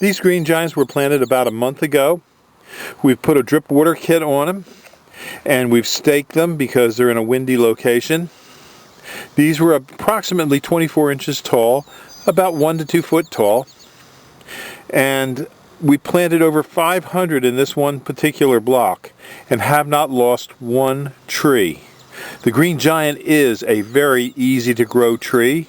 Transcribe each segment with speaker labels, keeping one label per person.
Speaker 1: These green giants were planted about a month ago. We've put a drip water kit on them, and we've staked them because they're in a windy location. These were approximately 24 inches tall, about 1 to 2 foot tall, and we planted over 500 in this one particular block and have not lost one tree. The green giant is a very easy to grow tree,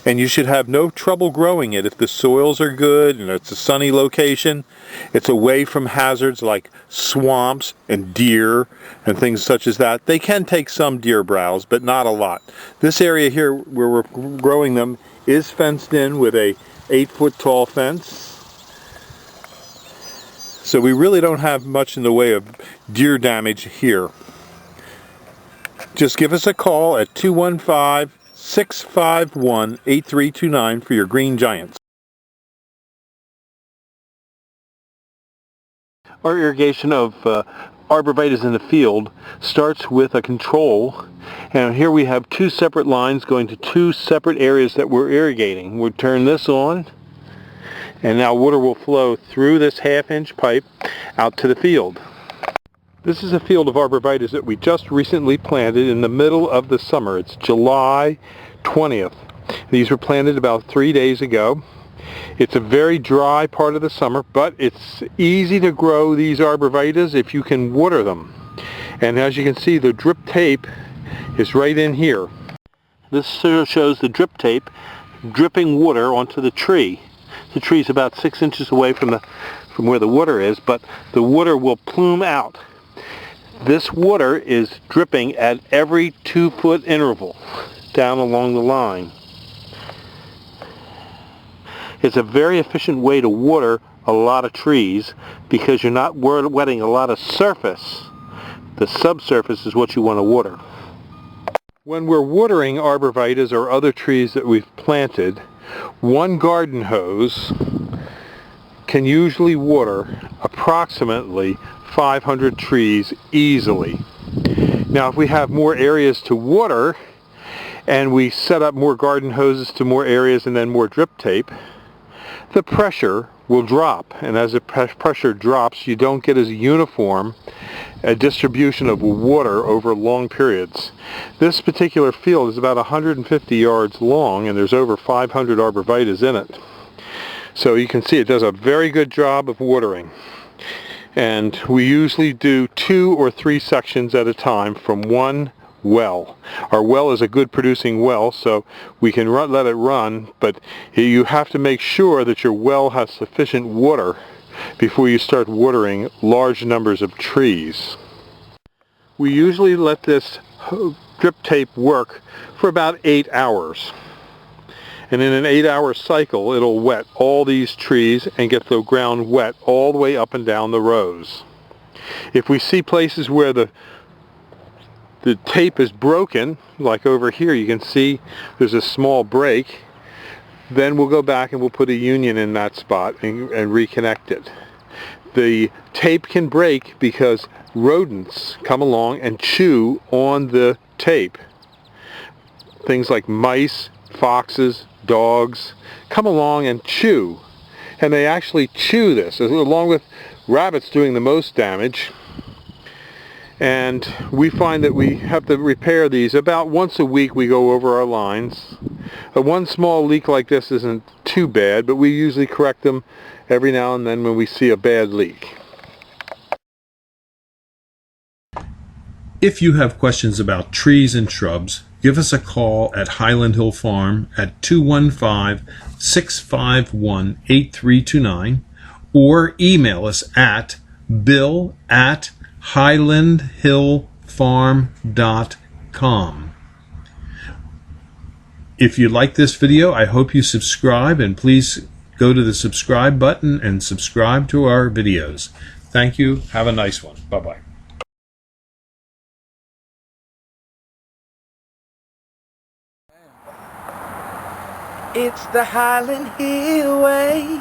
Speaker 1: and you should have no trouble growing it if the soils are good and it's a sunny location. It's away from hazards like swamps and deer and things such as that. They can take some deer browse, but not a lot. This area here where we're growing them is fenced in with a 8-foot tall fence. So we really don't have much in the way of deer damage here. Just give us a call at 215-651-8329 for your green giants. Our irrigation of arborvitaes in the field starts with a control, and here we have 2 separate lines going to 2 separate areas that we're irrigating. We'll turn this on, and now water will flow through this 1/2-inch pipe out to the field. This is a field of arborvitaes that we just recently planted in the middle of the summer. It's July 20th. These were planted about 3 days ago. It's a very dry part of the summer, but it's easy to grow these arborvitaes if you can water them. And as you can see, the drip tape is right in here. This shows the drip tape dripping water onto the tree. The tree is about 6 inches away from where the water is, but the water will plume out. This water is dripping at every 2-foot interval down along the line. It's a very efficient way to water a lot of trees because you're not wetting a lot of surface. The subsurface is what you want to water. When we're watering arborvitaes or other trees that we've planted, one garden hose can usually water approximately 500 trees easily. Now if we have more areas to water and we set up more garden hoses to more areas and then more drip tape, the pressure will drop, and as the pressure drops you don't get as uniform a distribution of water over long periods. This particular field is about 150 yards long and there's over 500 arborvitaes in it. So you can see it does a very good job of watering. And we usually do 2 or 3 sections at a time from one well. Our well is a good producing well, so we can let it run, but you have to make sure that your well has sufficient water before you start watering large numbers of trees. We usually let this drip tape work for about 8 hours. And in an 8-hour cycle, it'll wet all these trees and get the ground wet all the way up and down the rows. If we see places where the tape is broken, like over here you can see there's a small break, then we'll go back and we'll put a union in that spot and reconnect it. The tape can break because rodents come along and chew on the tape. Things like mice, foxes, dogs come along and chew, and they actually chew this along with rabbits doing the most damage. And we find that we have to repair these about once a week. We go over our lines. One small leak like this isn't too bad, but we usually correct them every now and then when we see a bad leak.
Speaker 2: If you have questions about trees and shrubs, give us a call at Highland Hill Farm at 215-651-8329 or email us at bill@highlandhillfarm.com. If you like this video, I hope you subscribe, and please go to the subscribe button and subscribe to our videos. Thank you. Have a nice one. Bye-bye.
Speaker 3: It's the Highland Hill way.